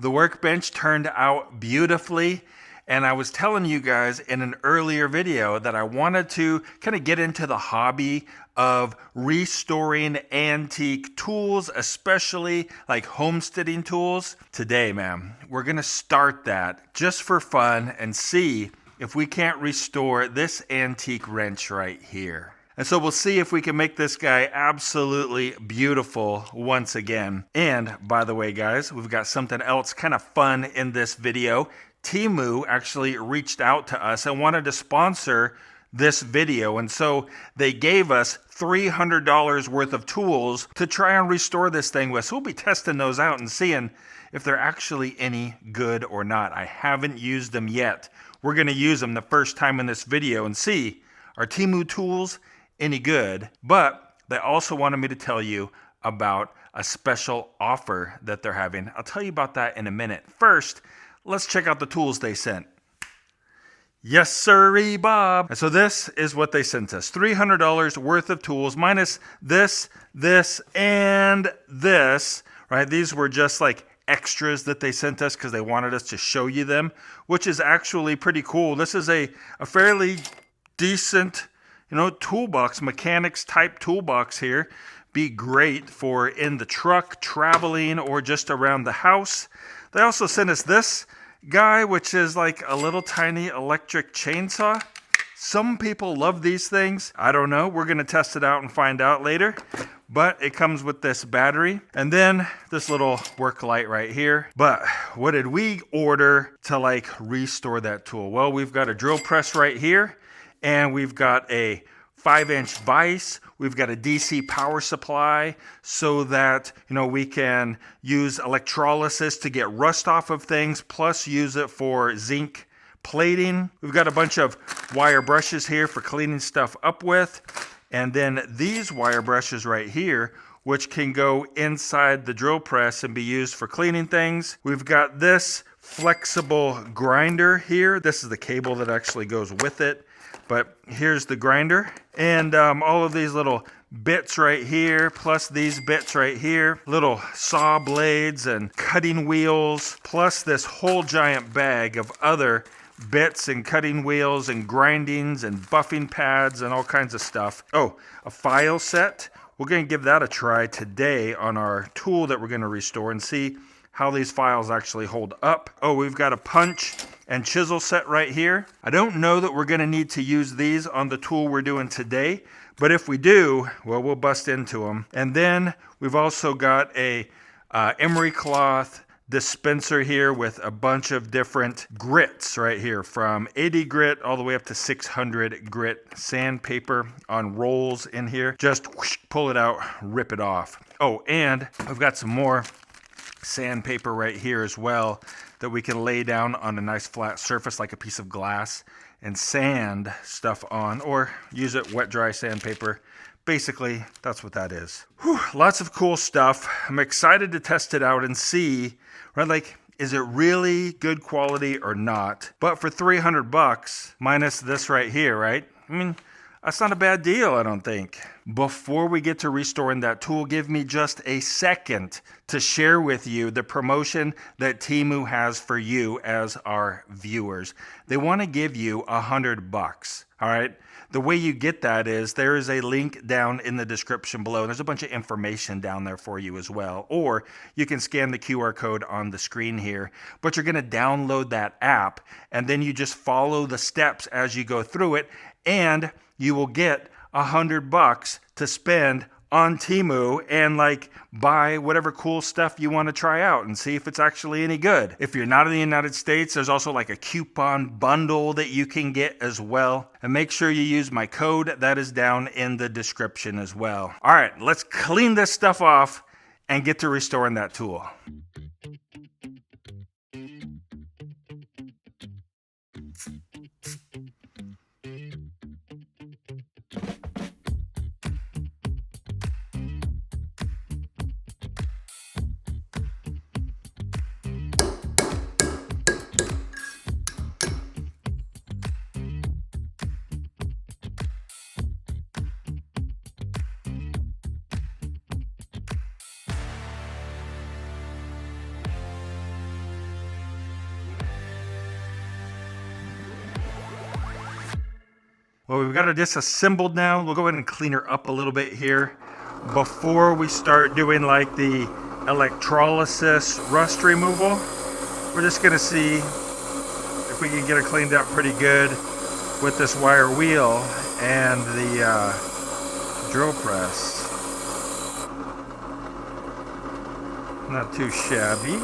The workbench turned out beautifully. And I was telling you guys in an earlier video that I wanted to kind of get into the hobby of restoring antique tools, especially like homesteading tools. Today, man, we're gonna start that just for fun and see if we can't restore this antique wrench right here. And so we'll see if we can make this guy absolutely beautiful once again. And by the way, guys, we've got something else kind of fun in this video. TEMU actually reached out to us and wanted to sponsor this video. And so they gave us $300 worth of tools to try and restore this thing with. So we'll be testing those out and seeing if they're actually any good or not. I haven't used them yet. We're going to use them the first time in this video and see, are TEMU tools any good? But they also wanted me to tell you about a special offer that they're having. I'll tell you about that in a minute. First, let's check out the tools they sent. Yes, sirree, Bob. And so this is what they sent us. $300 worth of tools minus this, and this, right? These were just like extras that they sent us because they wanted us to show you them, which is actually pretty cool. This is a fairly decent, toolbox, mechanics type toolbox here. Be great for in the truck, traveling, or just around the house. They also sent us this guy, which is like a little tiny electric chainsaw. Some people love these things. I don't know. We're going to test it out and find out later. But it comes with this battery and then this little work light right here. But what did we order to like restore that tool? Well, we've got a drill press right here and we've got a 5-inch vise. We've got a DC power supply so that, we can use electrolysis to get rust off of things, plus use it for zinc plating. We've got a bunch of wire brushes here for cleaning stuff up with. And then these wire brushes right here, which can go inside the drill press and be used for cleaning things. We've got this flexible grinder here. This is the cable that actually goes with it. But here's the grinder and all of these little bits right here, plus these bits right here, little saw blades and cutting wheels, plus this whole giant bag of other bits and cutting wheels and grindings and buffing pads and all kinds of stuff. Oh, a file set. We're going to give that a try today on our tool that we're going to restore and see how these files actually hold up. Oh, we've got a punch and chisel set right here. I don't know that we're gonna need to use these on the tool we're doing today, but if we do, well, we'll bust into them. And then we've also got a emery cloth dispenser here with a bunch of different grits right here, from 80 grit all the way up to 600 grit sandpaper on rolls in here. Just whoosh, pull it out, rip it off. Oh, and I've got some more sandpaper right here as well that we can lay down on a nice flat surface like a piece of glass and sand stuff on, or use it wet dry sandpaper. Basically, that's what that is. Whew, lots of cool stuff. I'm excited to test it out and see, right? Like, is it really good quality or not? But for $300 minus this right here, right? I mean, that's not a bad deal, I don't think. Before we get to restoring that tool, give me just a second to share with you the promotion that TEMU has for you as our viewers. They want to give you $100, all right? The way you get that is there is a link down in the description below. There's a bunch of information down there for you as well. Or you can scan the QR code on the screen here. But you're going to download that app, and then you just follow the steps as you go through it, and you will get $100 to spend on TEMU and like buy whatever cool stuff you want to try out and see if it's actually any good. If you're not in the United States, there's also like a coupon bundle that you can get as well. And make sure you use my code that is down in the description as well. All right, let's clean this stuff off and get to restoring that tool. Well, we've got her disassembled now. We'll go ahead and clean her up a little bit here before we start doing like the electrolysis rust removal. We're just gonna see if we can get her cleaned up pretty good with this wire wheel and the drill press. Not too shabby.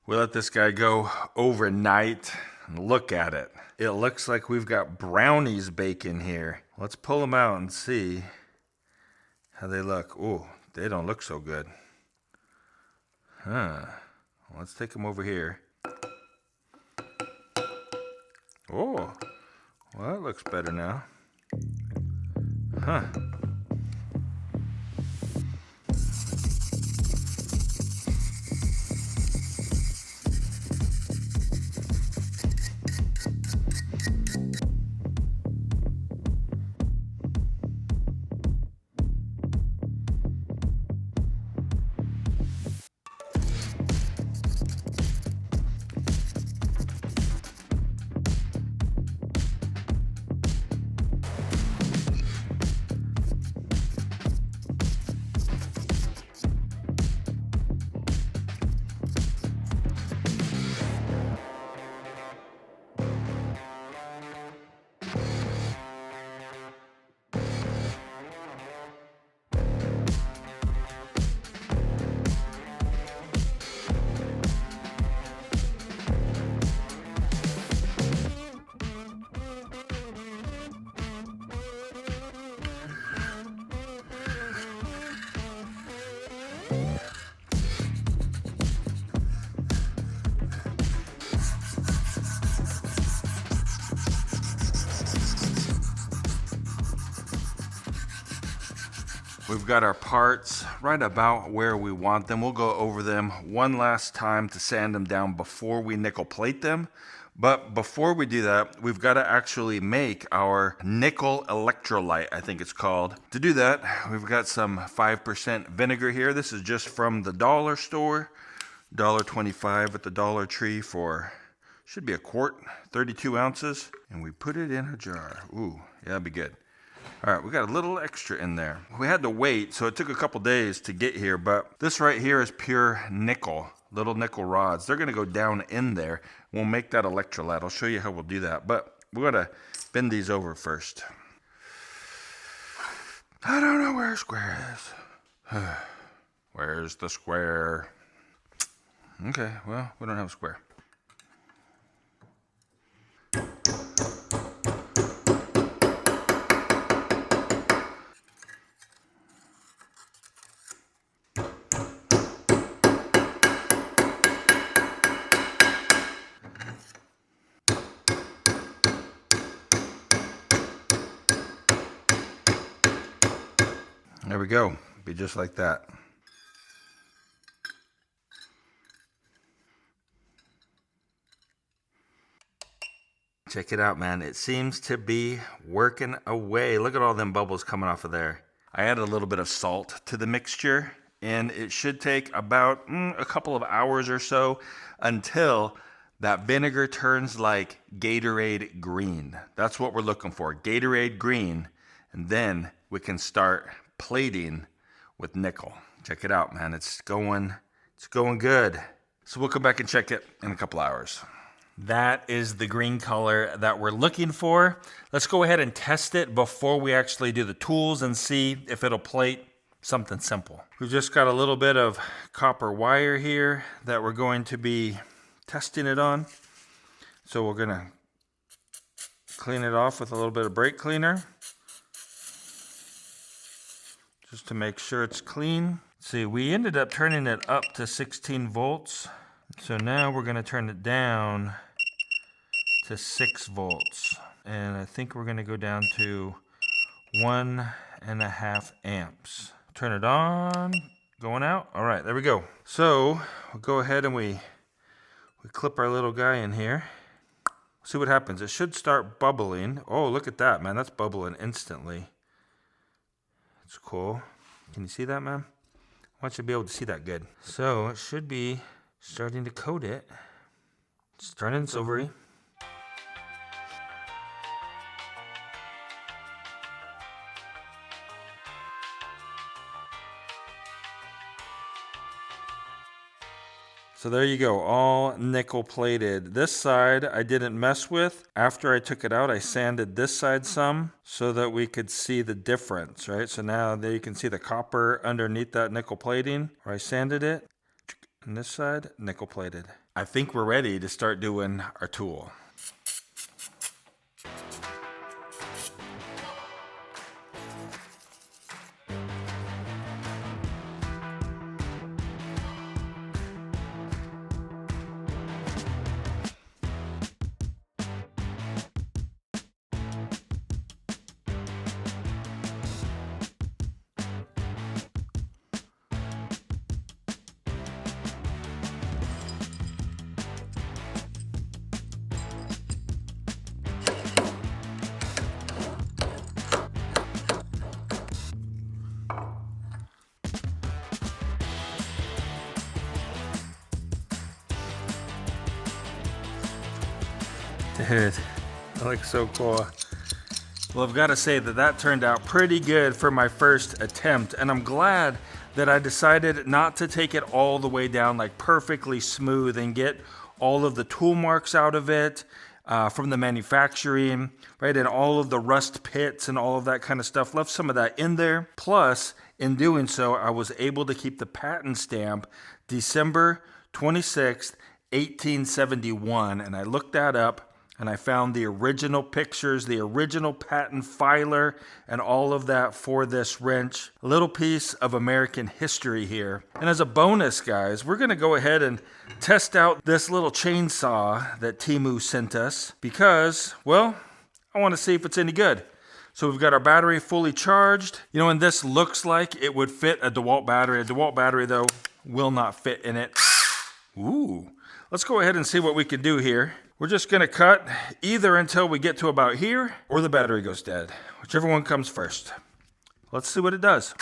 We let this guy go overnight and look at it. It looks like we've got brownies baking here. Let's pull them out and see how they look. Ooh, they don't look so good. Huh. Let's take them over here. Oh, well, that looks better now. Huh. We've got our parts right about where we want them. We'll go over them one last time to sand them down before we nickel plate them. But before we do that, we've got to actually make our nickel electrolyte, I think it's called. To do that, we've got some 5% vinegar here. This is just from the dollar store. $1.25 at the Dollar Tree for, should be a quart, 32 ounces. And we put it in a jar. Ooh, yeah, that'd be good. All right, we got a little extra in there. We had to wait, so it took a couple days to get here, but this right here is pure nickel, little nickel rods. They're gonna go down in there. We'll make that electrolyte. I'll show you how we'll do that, but we're gonna bend these over first. I don't know where square is. Where's the square? Okay, well, we don't have a square. There we go. Be just like that. Check it out, man. It seems to be working away. Look at all them bubbles coming off of there. I added a little bit of salt to the mixture, and it should take about a couple of hours or so until that vinegar turns like Gatorade green. That's what we're looking for, Gatorade green. And then we can start plating with nickel. Check it out, man. It's going good. So we'll come back and check it in a couple hours. That is the green color that we're looking for. Let's go ahead and test it before we actually do the tools and see if it'll plate something simple. We've just got a little bit of copper wire here that we're going to be testing it on. So we're gonna clean it off with a little bit of brake cleaner, just to make sure it's clean. See, we ended up turning it up to 16 volts. So now we're gonna turn it down to 6 volts. And I think we're gonna go down to 1.5 amps. Turn it on, going out. All right, there we go. So we'll go ahead and we clip our little guy in here. See what happens. It should start bubbling. Oh, look at that, man. That's bubbling instantly. That's cool. Can you see that, man? I want you to be able to see that good. So it should be starting to coat it. It's turning silvery. So there you go, all nickel plated. This side I didn't mess with. After I took it out, I sanded this side some so that we could see the difference, right? So now there you can see the copper underneath that nickel plating where I sanded it. And this side, nickel plated. I think we're ready to start doing our tool. Dude, that looks so cool. Well, I've got to say that turned out pretty good for my first attempt, and I'm glad that I decided not to take it all the way down like perfectly smooth and get all of the tool marks out of it from the manufacturing, right? And all of the rust pits and all of that kind of stuff. Left some of that in there. Plus, in doing so, I was able to keep the patent stamp December 26th, 1871, and I looked that up. And I found the original pictures, the original patent filer, and all of that for this wrench. A little piece of American history here. And as a bonus, guys, we're going to go ahead and test out this little chainsaw that TEMU sent us because, well, I want to see if it's any good. So we've got our battery fully charged. You know, and this looks like it would fit a DeWalt battery. A DeWalt battery, though, will not fit in it. Ooh. Let's go ahead and see what we can do here. We're just going to cut either until we get to about here or the battery goes dead. Whichever one comes first. Let's see what it does.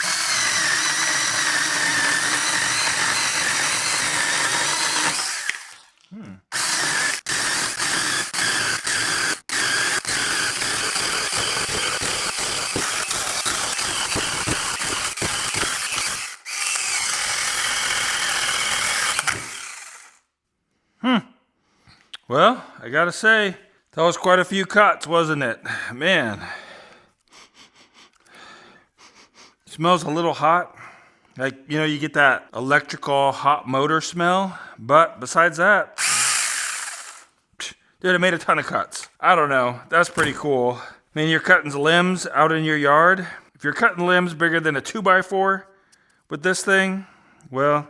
Well, I gotta say, that was quite a few cuts, wasn't it? Man. It smells a little hot. Like, you know, you get that electrical hot motor smell. But besides that, dude, I made a ton of cuts. I don't know. That's pretty cool. I mean, you're cutting limbs out in your yard. If you're cutting limbs bigger than a 2x4 with this thing, well,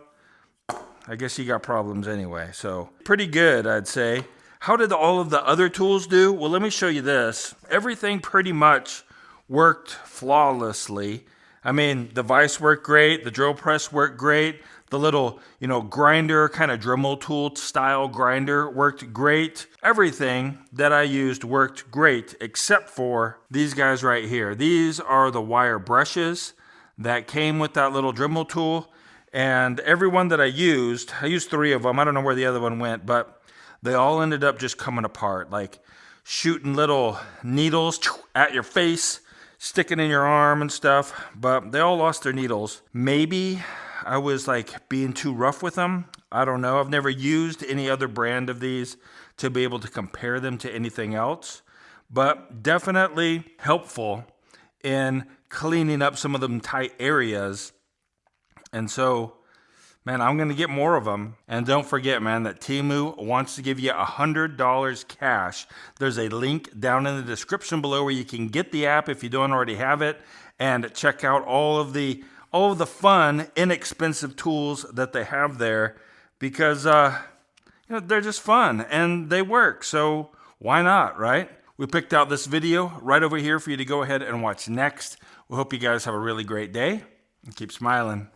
I guess you got problems anyway. So pretty good, I'd say. How did all of the other tools do? Well, let me show you this. Everything pretty much worked flawlessly. I mean, the vise worked great. The drill press worked great. The little, you know, grinder, kind of Dremel tool style grinder worked great. Everything that I used worked great except for these guys right here. These are the wire brushes that came with that little Dremel tool. And every one that I used 3 of them. I don't know where the other one went, but they all ended up just coming apart, like shooting little needles at your face, sticking in your arm and stuff, but they all lost their needles. Maybe I was like being too rough with them. I don't know. I've never used any other brand of these to be able to compare them to anything else, but definitely helpful in cleaning up some of them tight areas. And so, man, I'm going to get more of them. And don't forget, man, that TEMU wants to give you $100 cash. There's a link down in the description below where you can get the app if you don't already have it, and check out all of the fun, inexpensive tools that they have there, because they're just fun and they work. So why not, right? We picked out this video right over here for you to go ahead and watch next. We hope you guys have a really great day and keep smiling.